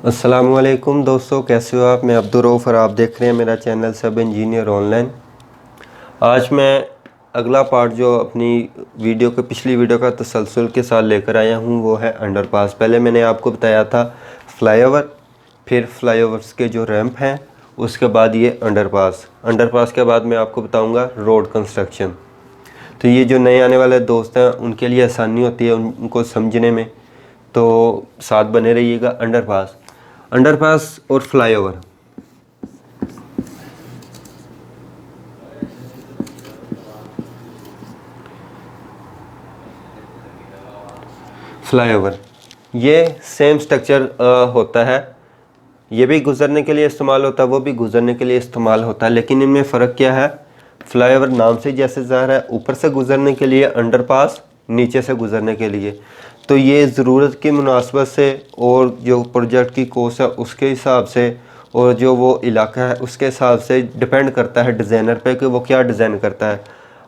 अस्सलामुअलैकुम दोस्तों, कैसे हो आप। मैं अब्दुर्रऊफ़ और आप देख रहे हैं मेरा चैनल सब इंजीनियर ऑनलाइन। आज मैं अगला पार्ट जो अपनी वीडियो के पिछली वीडियो का तसलसल के साथ लेकर आया हूँ वो है अंडरपास। पहले मैंने आपको बताया था फ्लाईओवर, फिर फ्लाईओवर्स के जो रैंप हैं, उसके बाद ये अंडरपास के बाद मैं आपको बताऊँगा रोड कंस्ट्रक्शन। तो ये जो नए आने वाले दोस्त हैं उनके लिए आसानी होती है उनको समझने में, तो साथ बने रहिएगा। अंडरपास और फ्लाईओवर। फ्लाईओवर ये सेम स्ट्रक्चर होता है, ये भी गुज़रने के लिए इस्तेमाल होता है, वो भी गुज़रने के लिए इस्तेमाल होता है, लेकिन इनमें फ़र्क क्या है। फ्लाईओवर नाम से जैसे ज़ाहिर है ऊपर से गुज़रने के लिए, अंडरपास नीचे से गुज़रने के लिए। तो ये ज़रूरत की मुनासबत से और जो प्रोजेक्ट की कोस्ट है उसके हिसाब से और जो वो इलाका है उसके हिसाब से डिपेंड करता है डिज़ाइनर पे कि वो क्या डिज़ाइन करता है।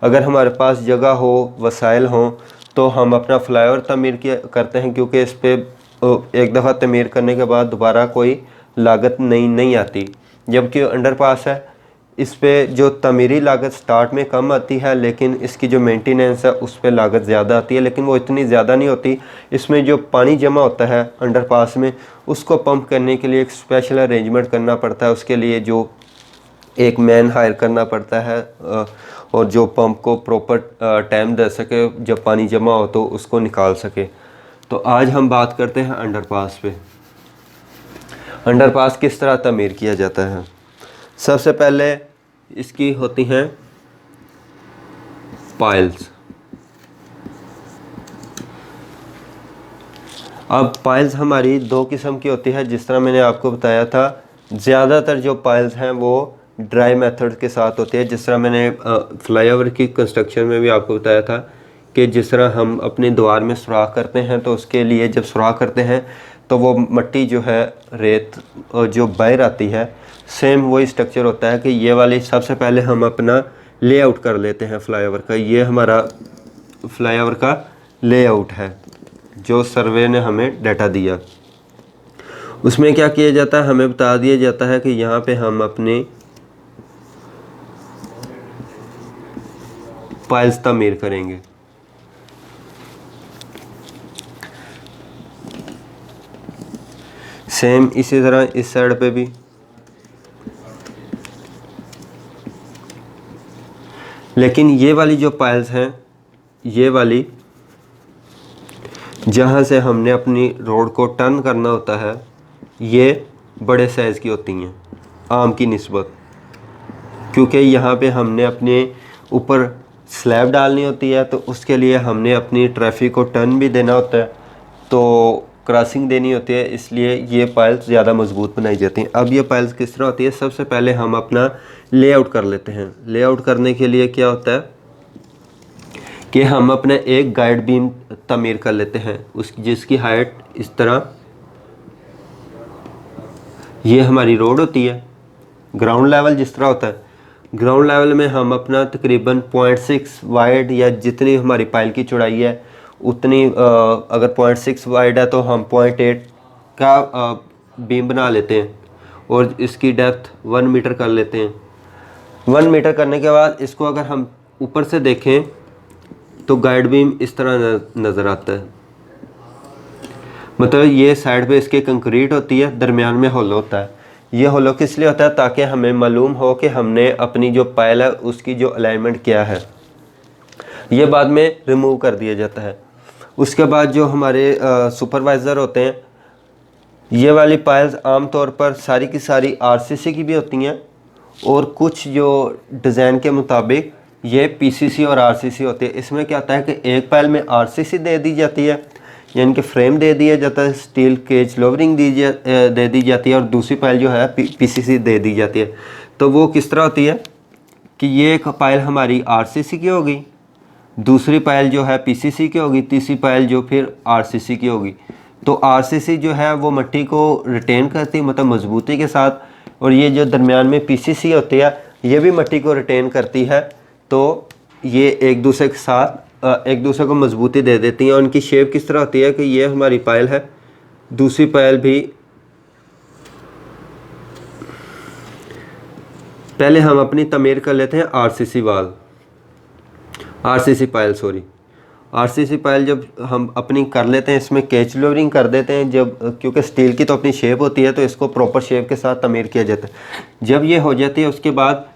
अगर हमारे पास जगह हो, वसाइल हों, तो हम अपना फ्लाईओवर तमीर करते हैं, क्योंकि इस पर एक दफ़ा तमीर करने के बाद दोबारा कोई लागत नहीं आती। जबकि अंडरपास है, इस पे जो तमीरी लागत स्टार्ट में कम आती है, लेकिन इसकी जो मेंटेनेंस है उस पर लागत ज़्यादा आती है, लेकिन वो इतनी ज़्यादा नहीं होती। इसमें जो पानी जमा होता है अंडरपास में, उसको पंप करने के लिए एक स्पेशल अरेंजमेंट करना पड़ता है। उसके लिए जो एक मैन हायर करना पड़ता है और जो पंप को प्रॉपर टाइम दे सके, जब पानी जमा हो तो उसको निकाल सके। तो आज हम बात करते हैं अंडरपास पे। अंडरपास किस तरह तमीर किया जाता है। सबसे पहले इसकी होती हैं पाइल्स। अब पाइल्स हमारी दो किस्म की होती है, जिस तरह मैंने आपको बताया था। ज़्यादातर जो पाइल्स हैं वो ड्राई मेथड के साथ होती है, जिस तरह मैंने फ्लाईओवर की कंस्ट्रक्शन में भी आपको बताया था कि जिस तरह हम अपने द्वार में सुराख करते हैं, तो उसके लिए जब सुराख करते हैं तो वो मट्टी जो है, रेत जो बाहर आती है, सेम वही स्ट्रक्चर होता है कि ये वाली सबसे पहले हम अपना लेआउट कर लेते हैं फ्लाईओवर का। ये हमारा फ्लाईओवर का लेआउट है जो सर्वे ने हमें डाटा दिया। उसमें क्या किया जाता है, हमें बता दिया जाता है कि यहाँ पे हम अपनी पाइल्स तमीर करेंगे। सेम इसी तरह इस साइड पे भी। लेकिन ये वाली जो पाइल्स हैं, ये वाली जहाँ से हमने अपनी रोड को टर्न करना होता है, ये बड़े साइज़ की होती हैं आम की निस्बत, क्योंकि यहाँ पे हमने अपने ऊपर स्लैब डालनी होती है, तो उसके लिए हमने अपनी ट्रैफिक को टर्न भी देना होता है, तो क्रॉसिंग देनी होती है, इसलिए ये पाइल्स ज़्यादा मजबूत बनाई जाती हैं। अब ये पाइल्स किस तरह होती है, सबसे पहले हम अपना लेआउट कर लेते हैं। लेआउट करने के लिए क्या होता है कि हम अपने एक गाइड बीम तमीर कर लेते हैं, जिसकी हाइट इस तरह, ये हमारी रोड होती है। ग्राउंड लेवल जिस तरह होता है, ग्राउंड लेवल में हम अपना तकरीबन 0.6 वाइड या जितनी हमारी पाइल की चौड़ाई है उतनी, अगर 0.6 वाइड है तो हम 0.8 का बीम बना लेते हैं और इसकी डेप्थ 1 मीटर कर लेते हैं। 1 मीटर करने के बाद इसको अगर हम ऊपर से देखें तो गाइड बीम इस तरह नज़र आता है। मतलब ये साइड पे इसके कंक्रीट होती है, दरमियान में होलो होता है। ये होलो किस लिए होता है, ताकि हमें मालूम हो कि हमने अपनी जो पाइल है उसकी जो अलाइनमेंट क्या है। ये बाद में रिमूव कर दिया जाता है। उसके बाद जो हमारे सुपरवाइज़र होते हैं, ये वाली पाइल्स आम तौर पर सारी की सारी आरसीसी की भी होती हैं, और कुछ जो डिज़ाइन के मुताबिक ये पीसीसी और आरसीसी होती है। इसमें क्या होता है कि एक पाइल में आरसीसी दे दी जाती है, यानी कि फ्रेम दे दिया जाता है, स्टील केज लोवरिंग दे दी जाती है, और दूसरी पाइल जो है पीसीसी दे दी जाती है। तो वो किस तरह होती है कि ये एक पाइल हमारी आरसीसी की होगी, दूसरी पाइल जो है पीसीसी की होगी, तीसरी पाइल जो फिर आरसीसी की होगी। तो आरसीसी जो है वो मिट्टी को रिटेन करती है, मतलब मजबूती के साथ, और ये जो दरमियान में पीसीसी होती है ये भी मिट्टी को रिटेन करती है। तो ये एक दूसरे के साथ एक दूसरे को मजबूती दे देती हैं। और उनकी शेप किस तरह होती है कि ये हमारी पायल है, दूसरी पायल भी, पहले हम अपनी तमीर कर लेते हैं आरसीसी वाल, आरसीसी पायल सॉरी, आरसीसी पायल जब हम अपनी कर लेते हैं, इसमें कैच लेवरिंग कर देते हैं जब, क्योंकि स्टील की तो अपनी शेप होती है तो इसको प्रॉपर शेप के साथ तमीर किया जाता है। जब ये हो जाती है उसके बाद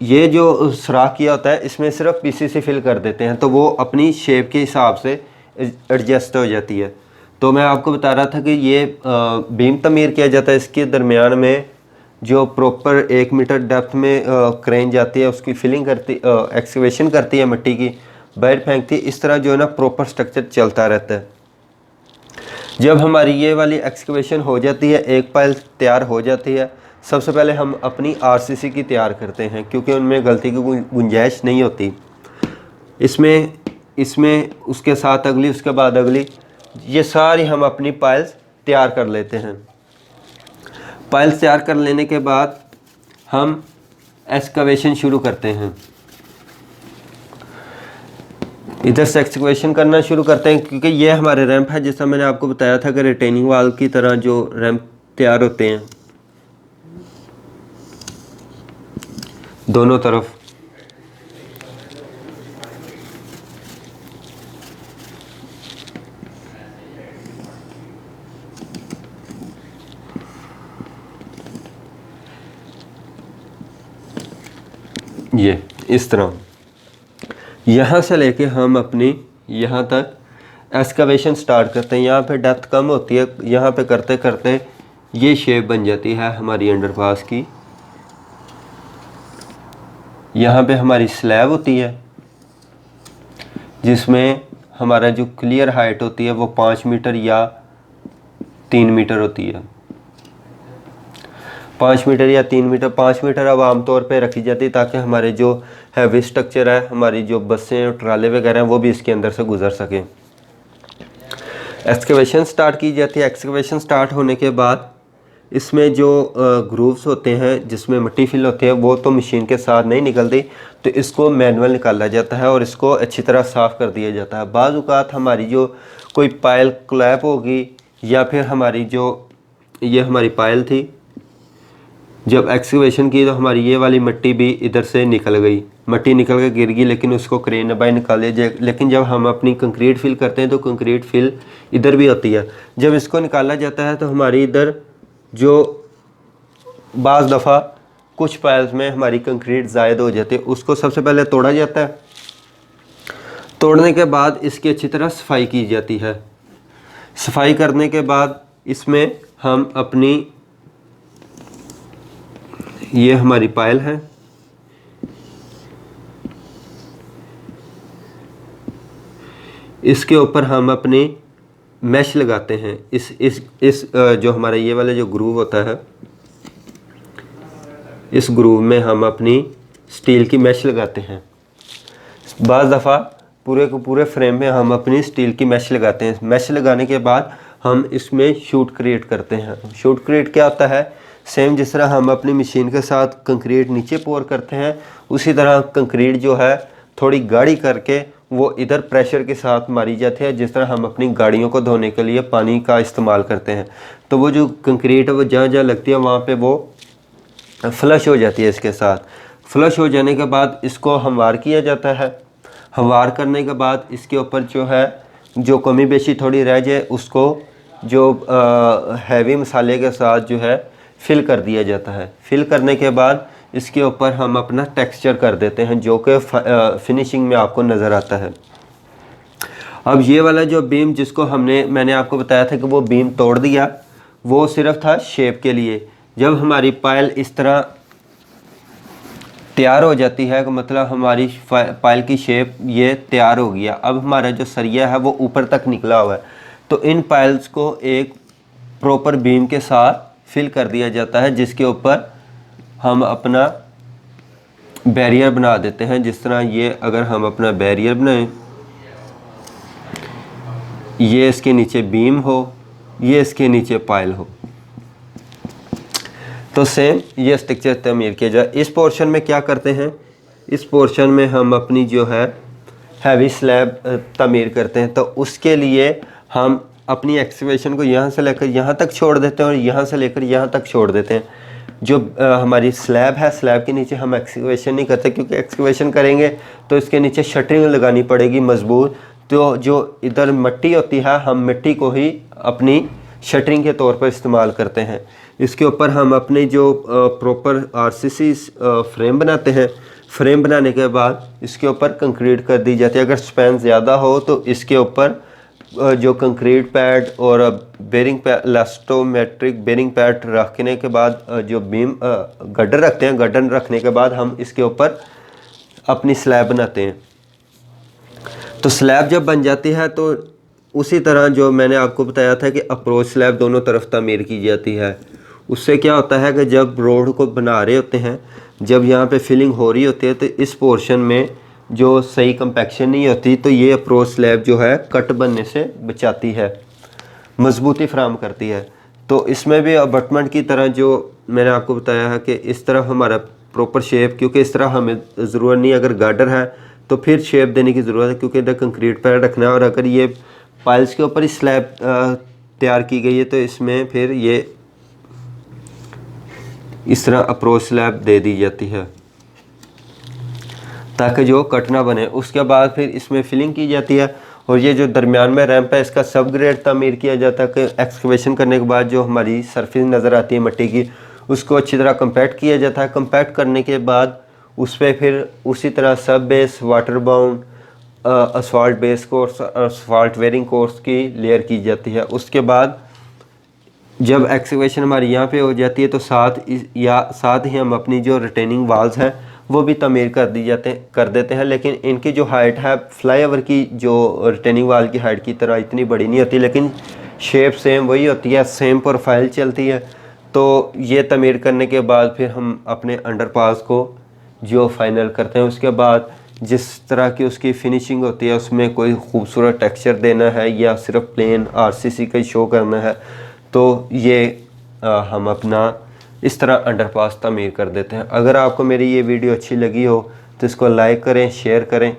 ये जो सुराख किया होता है इसमें सिर्फ पीसीसी फिल कर देते हैं, तो वो अपनी शेप के हिसाब से एडजस्ट हो जाती है। तो मैं आपको बता रहा था कि ये बीम तमीर किया जाता है, इसके दरमियान में जो प्रॉपर 1 मीटर डेप्थ में क्रेन जाती है, उसकी फिलिंग करती, एक्सकवेशन करती है, मिट्टी की बाहर फेंकती है। इस तरह जो है ना प्रॉपर स्ट्रक्चर चलता रहता है। जब हमारी ये वाली एक्सकवेशन हो जाती है, एक पायल तैयार हो जाती है, सबसे पहले हम अपनी आरसीसी की तैयार करते हैं, क्योंकि उनमें गलती की गुंजाइश नहीं होती। इसमें उसके साथ अगली, उसके बाद अगली, ये सारी हम अपनी पायल्स तैयार कर लेते हैं। पायल्स तैयार कर लेने के बाद हम एक्सकवेशन शुरू करते हैं। इधर से एक्सकवेशन करना शुरू करते हैं, क्योंकि ये हमारे रैंप है, जैसा मैंने आपको बताया था कि रिटेनिंग वाल की तरह जो रैंप तैयार होते हैं दोनों तरफ। ये इस तरह यहाँ से लेके हम अपनी यहाँ तक एक्सकवेशन स्टार्ट करते हैं। यहाँ पे डेप्थ कम होती है, यहाँ पे करते करते ये शेप बन जाती है हमारी अंडरपास की। यहाँ पे हमारी स्लैब होती है जिसमें हमारा जो क्लियर हाइट होती है वो 5 मीटर या 3 मीटर होती है। 5 मीटर या 3 मीटर, 5 मीटर अब आमतौर पे रखी जाती है ताकि हमारे जो हैवी स्ट्रक्चर है, हमारी जो बसें और ट्राले वगैरह हैं वो भी इसके अंदर से गुजर सकें। एक्सकवेशन स्टार्ट की जाती है। एक्सकवेशन स्टार्ट होने के बाद इसमें जो ग्रूव्स होते हैं जिसमें मिट्टी फिल होती है वो तो मशीन के साथ नहीं निकलती, तो इसको मैनुअल निकाला जाता है और इसको अच्छी तरह साफ़ कर दिया जाता है। बाज़ औक़ात हमारी जो कोई पायल क्लैप होगी या फिर हमारी जो ये हमारी पायल थी, जब एक्सकवेशन की तो हमारी ये वाली मिट्टी भी इधर से निकल गई, मिट्टी निकल के गिर गई, लेकिन उसको क्रेन बाय निकाल दिया जाए। लेकिन जब हम अपनी कंक्रीट फिल करते हैं तो कंक्रीट फिल इधर भी होती है। जब इसको निकाला जाता है तो हमारी इधर जो बाज़ दफ़ा कुछ पायल्स में हमारी कंक्रीट ज़ायद हो जाती है, उसको सबसे पहले तोड़ा जाता है। तोड़ने के बाद इसकी अच्छी तरह सफाई की जाती है। सफाई करने के बाद इसमें हम अपनी, ये हमारी पायल है, इसके ऊपर हम अपनी मैश लगाते हैं। इस जो हमारा ये वाला जो ग्रूव होता है, इस ग्रूव में हम अपनी स्टील की मैश लगाते हैं। बाज़ दफ़ा पूरे के पूरे फ्रेम में हम अपनी स्टील की मैश लगाते हैं। मैश लगाने के बाद हम इसमें शूट क्रिएट करते हैं। शूट क्रिएट क्या होता है? सेम जिस तरह हम अपनी मशीन के साथ कंक्रीट नीचे पोर करते हैं, उसी तरह कंक्रीट जो है थोड़ी गाढ़ी करके वो इधर प्रेशर के साथ मारी जाती है, जिस तरह हम अपनी गाड़ियों को धोने के लिए पानी का इस्तेमाल करते हैं। तो वो जो कंक्रीट है वो जहाँ जहाँ लगती है वहाँ पे वो फ्लश हो जाती है। इसके साथ फ्लश हो जाने के बाद इसको हमवार किया जाता है। हमवार करने के बाद इसके ऊपर जो है जो कमी बेशी थोड़ी रह जाए उसको जो हैवी मसाले के साथ जो है फिल कर दिया जाता है। फिल करने के बाद इसके ऊपर हम अपना टेक्सचर कर देते हैं जो कि फिनिशिंग में आपको नज़र आता है। अब ये वाला जो बीम जिसको मैंने आपको बताया था कि वो बीम तोड़ दिया, वो सिर्फ था शेप के लिए। जब हमारी पायल इस तरह तैयार हो जाती है, मतलब हमारी पायल की शेप ये तैयार हो गया, अब हमारा जो सरिया है वो ऊपर तक निकला हुआ है, तो इन पायल्स को एक प्रॉपर बीम के साथ फिल कर दिया जाता है, जिसके ऊपर हम अपना बैरियर बना देते हैं। जिस तरह ये अगर हम अपना बैरियर बनाएं, ये इसके नीचे बीम हो, ये इसके नीचे पायल हो, तो सेम ये स्ट्रक्चर तमीर किया जाए। इस पोर्शन में क्या करते हैं? इस पोर्शन में हम अपनी जो है हैवी स्लैब तामीर करते हैं, तो उसके लिए हम अपनी एक्सकवेशन को यहाँ से लेकर यहाँ तक छोड़ देते हैं और यहाँ से लेकर यहाँ तक छोड़ देते हैं। जो हमारी स्लैब है, स्लैब के नीचे हम एक्सकवेशन नहीं करते, क्योंकि एक्सकवेशन करेंगे तो इसके नीचे शटरिंग लगानी पड़ेगी मजबूत। तो जो इधर मिट्टी होती है, हम मिट्टी को ही अपनी शटरिंग के तौर पर इस्तेमाल करते हैं। इसके ऊपर हम अपने जो प्रॉपर आरसीसी फ्रेम बनाते हैं। फ्रेम बनाने के बाद इसके ऊपर कंक्रीट कर दी जाती है। अगर स्पैन ज़्यादा हो तो इसके ऊपर जो कंक्रीट पैड और बेरिंग पैड, इलास्टोमेट्रिक बेरिंग पैड रखने के बाद जो बीम गड्ढर रखते हैं, गड्ढर रखने के बाद हम इसके ऊपर अपनी स्लैब बनाते हैं। तो स्लैब जब बन जाती है तो उसी तरह जो मैंने आपको बताया था कि अप्रोच स्लैब दोनों तरफ तामीर की जाती है। उससे क्या होता है कि जब रोड को बना रहे होते हैं, जब यहाँ पे फिलिंग हो रही होती है, तो इस पोर्शन में जो सही कंपैक्शन नहीं होती, तो ये अप्रोच स्लैब जो है कट बनने से बचाती है, मजबूती फराहम करती है। तो इसमें भी अबटमेंट की तरह जो मैंने आपको बताया है कि इस तरफ हमारा प्रॉपर शेप, क्योंकि इस तरह हमें ज़रूरत नहीं, अगर गार्डर है तो फिर शेप देने की ज़रूरत है, क्योंकि इधर कंक्रीट पैड रखना है। और अगर ये पाइल्स के ऊपर ही स्लैब तैयार की गई है तो इसमें फिर ये इस तरह अप्रोच स्लैब दे दी जाती है ताकि जो कट ना बने। उसके बाद फिर इसमें फिलिंग की जाती है। और ये जो दरमियान में रैंप है, इसका सब ग्रेड तामीर किया जाता है कि एक्सकवेशन करने के बाद जो हमारी सरफेस नज़र आती है मिट्टी की, उसको अच्छी तरह कंपैक्ट किया जाता है। कंपैक्ट करने के बाद उस पर फिर उसी तरह सब base, water bound, asphalt base course, asphalt wearing course की लेयर की जाती है। उसके बाद जब एक्सकवेशन हमारी यहाँ पे हो जाती है तो साथ ही हम अपनी जो रिटेनिंग वाल्स हैं वो भी तामीर कर देते हैं। लेकिन इनकी जो हाइट है फ्लाईओवर की, जो रिटेनिंग वाल की हाइट की तरह इतनी बड़ी नहीं होती, लेकिन शेप सेम वही होती है, सेम प्रोफाइल चलती है। तो ये तामीर करने के बाद फिर हम अपने अंडरपास को जो फाइनल करते हैं, उसके बाद जिस तरह की उसकी फिनिशिंग होती है, उसमें कोई खूबसूरत टेक्सचर देना है या सिर्फ प्लेन आरसीसी का ही शो करना है, तो ये हम अपना इस तरह अंडरपास तामीर कर देते हैं। अगर आपको मेरी ये वीडियो अच्छी लगी हो तो इसको लाइक करें, शेयर करें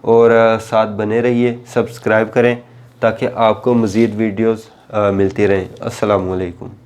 और साथ बने रहिए, सब्सक्राइब करें ताकि आपको मज़ीद वीडियोस मिलती रहें। अस्सलाम वालेकुम।